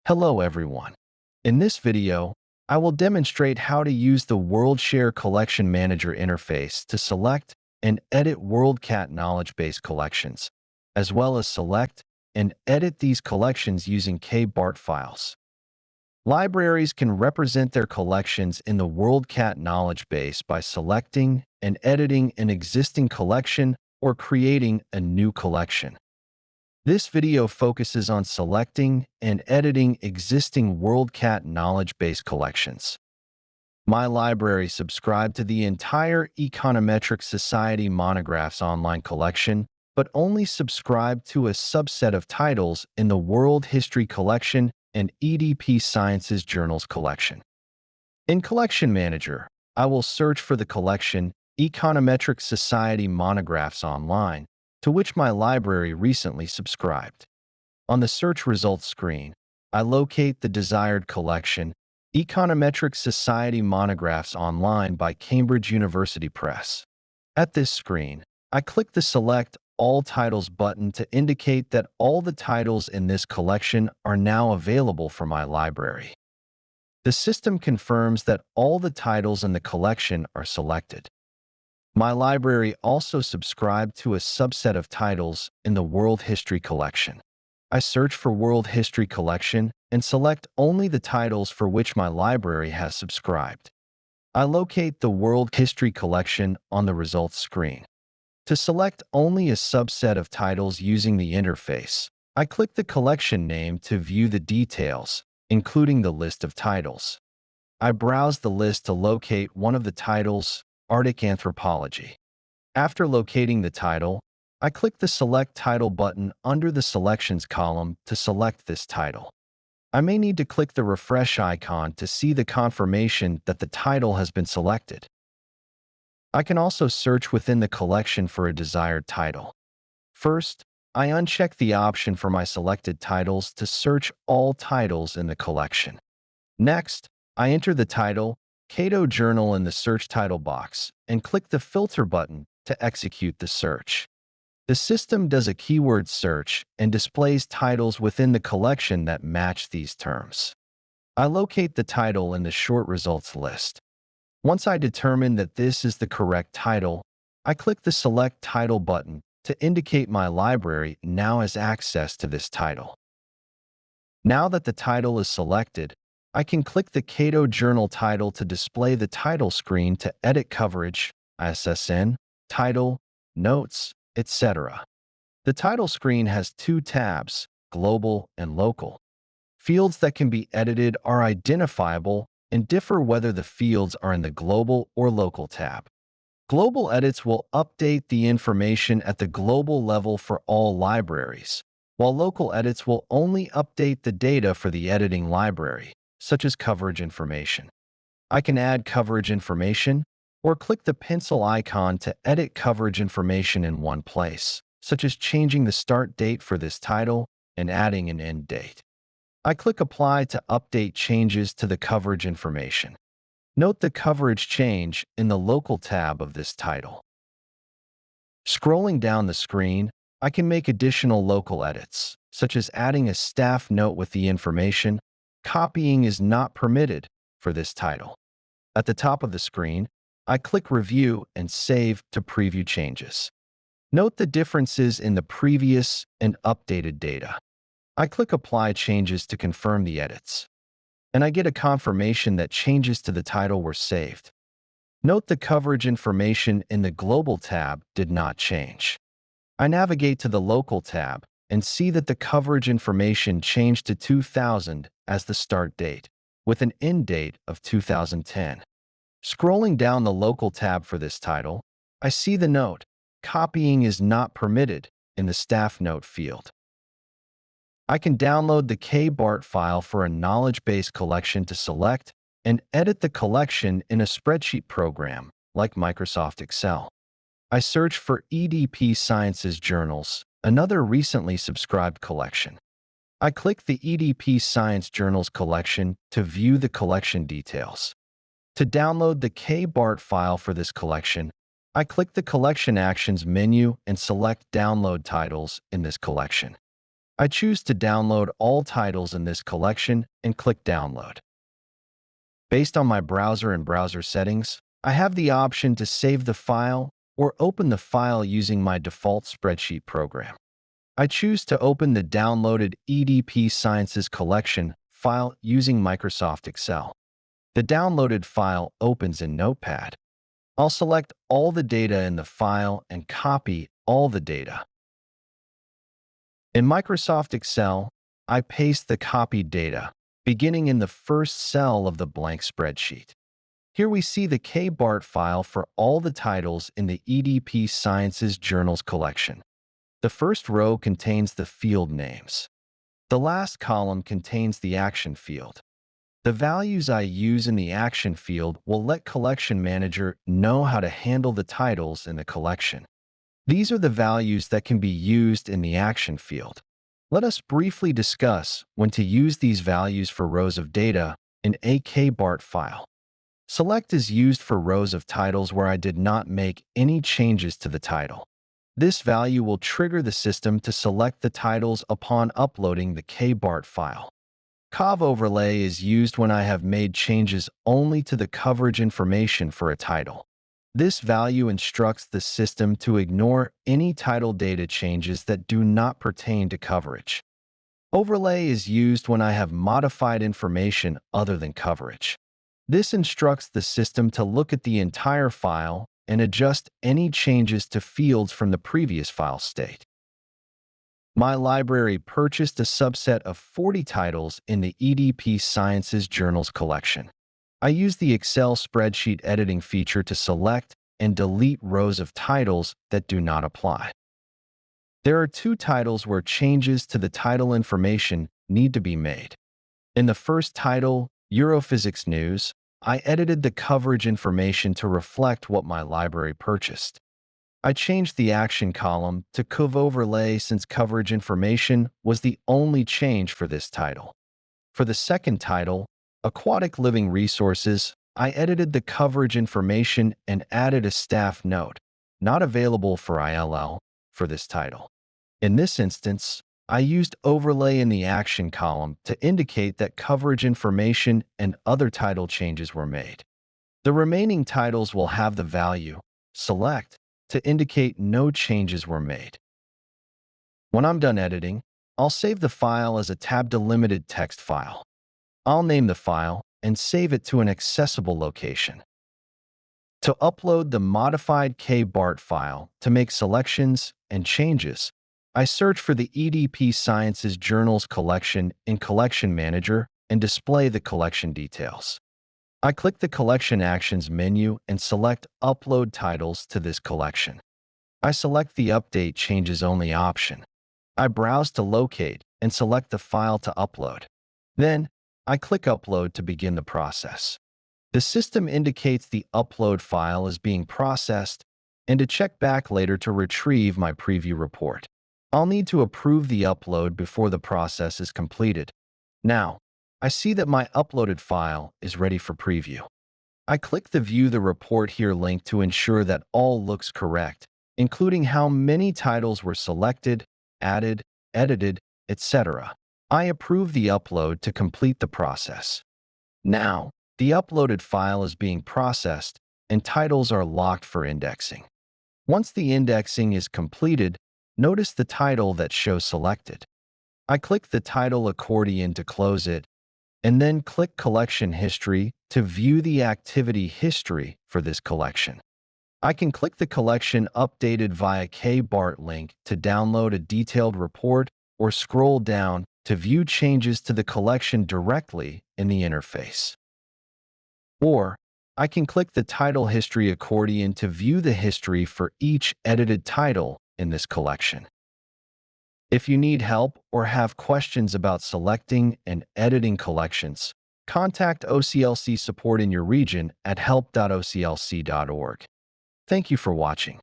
Hello everyone. In this video, I will demonstrate how to use the WorldShare Collection Manager interface to select and edit WorldCat knowledge base collections, as well as select and edit these collections using KBART files. Libraries can represent their collections in the WorldCat knowledge base by selecting and editing an existing collection or creating a new collection. This video focuses on selecting and editing existing WorldCat knowledge base collections. My library subscribed to the entire Econometric Society Monographs online collection, but only subscribed to a subset of titles in the World History Collection and EDP Sciences Journals collection. In Collection Manager, I will search for the collection Econometric Society Monographs Online, to which my library recently subscribed. On the search results screen, I locate the desired collection, Econometric Society Monographs Online by Cambridge University Press. At this screen, I click the Select All Titles button to indicate that all the titles in this collection are now available for my library. The system confirms that all the titles in the collection are selected. My library also subscribed to a subset of titles in the World History Collection. I search for World History Collection and select only the titles for which my library has subscribed. I locate the World History Collection on the results screen. To select only a subset of titles using the interface, I click the collection name to view the details, including the list of titles. I browse the list to locate one of the titles, Arctic Anthropology. After locating the title, I click the Select Title button under the Selections column to select this title. I may need to click the refresh icon to see the confirmation that the title has been selected. I can also search within the collection for a desired title. First, I uncheck the option for my selected titles to search all titles in the collection. Next, I enter the title, Cato Journal in the search title box and click the filter button to execute the search. The system does a keyword search and displays titles within the collection that match these terms. I locate the title in the short results list. Once I determine that this is the correct title, I click the Select Title button to indicate my library now has access to this title. Now that the title is selected, I can click the Cato Journal title to display the title screen to edit coverage, ISSN, title, notes, etc. The title screen has two tabs, Global and Local. Fields that can be edited are identifiable and differ whether the fields are in the Global or Local tab. Global edits will update the information at the global level for all libraries, while local edits will only update the data for the editing library, such as coverage information. I can add coverage information or click the pencil icon to edit coverage information in one place, such as changing the start date for this title and adding an end date. I click Apply to update changes to the coverage information. Note the coverage change in the Local tab of this title. Scrolling down the screen, I can make additional local edits, such as adding a staff note with the information, "Copying is not permitted" for this title. At the top of the screen, I click Review and Save to preview changes. Note the differences in the previous and updated data. I click Apply Changes to confirm the edits, and I get a confirmation that changes to the title were saved. Note the coverage information in the Global tab did not change. I navigate to the Local tab and see that the coverage information changed to 2000 as the start date, with an end date of 2010. Scrolling down the Local tab for this title, I see the note, "Copying is not permitted" in the staff note field. I can download the KBART file for a knowledge base collection to select and edit the collection in a spreadsheet program like Microsoft Excel. I search for EDP Sciences Journals, another recently subscribed collection. I click the EDP Science Journals collection to view the collection details. To download the KBART file for this collection, I click the Collection Actions menu and select Download Titles in this collection. I choose to download all titles in this collection and click Download. Based on my browser and browser settings, I have the option to save the file or open the file using my default spreadsheet program. I choose to open the downloaded EDP Sciences collection file using Microsoft Excel. The downloaded file opens in Notepad. I'll select all the data in the file and copy all the data. In Microsoft Excel, I paste the copied data, beginning in the first cell of the blank spreadsheet. Here we see the KBART file for all the titles in the EDP Sciences Journals collection. The first row contains the field names. The last column contains the action field. The values I use in the action field will let Collection Manager know how to handle the titles in the collection. These are the values that can be used in the action field. Let us briefly discuss when to use these values for rows of data in a KBART file. Select is used for rows of titles where I did not make any changes to the title. This value will trigger the system to select the titles upon uploading the KBART file. COV overlay is used when I have made changes only to the coverage information for a title. This value instructs the system to ignore any title data changes that do not pertain to coverage. Overlay is used when I have modified information other than coverage. This instructs the system to look at the entire file and adjust any changes to fields from the previous file state. My library purchased a subset of 40 titles in the EDP Sciences Journals collection. I use the Excel spreadsheet editing feature to select and delete rows of titles that do not apply. There are 2 titles where changes to the title information need to be made. In the first title, Europhysics News, I edited the coverage information to reflect what my library purchased. I changed the action column to COV overlay since coverage information was the only change for this title. For the second title, Aquatic Living Resources, I edited the coverage information and added a staff note, not available for ILL, for this title. In this instance, I used overlay in the action column to indicate that coverage information and other title changes were made. The remaining titles will have the value, select, to indicate no changes were made. When I'm done editing, I'll save the file as a tab-delimited text file. I'll name the file and save it to an accessible location. To upload the modified KBART file to make selections and changes, I search for the EDP Sciences Journals collection in Collection Manager and display the collection details. I click the Collection Actions menu and select Upload Titles to this collection. I select the Update Changes Only option. I browse to locate and select the file to upload. Then, I click Upload to begin the process. The system indicates the upload file is being processed and to check back later to retrieve my preview report. I'll need to approve the upload before the process is completed. Now, I see that my uploaded file is ready for preview. I click the View the Report Here link to ensure that all looks correct, including how many titles were selected, added, edited, etc. I approve the upload to complete the process. Now, the uploaded file is being processed and titles are locked for indexing. Once the indexing is completed, notice the title that shows selected. I click the title accordion to close it, and then click Collection History to view the activity history for this collection. I can click the collection updated via KBART link to download a detailed report or scroll down to view changes to the collection directly in the interface. Or, I can click the Title History accordion to view the history for each edited title in this collection. If you need help or have questions about selecting and editing collections, contact OCLC support in your region at help.oclc.org. Thank you for watching.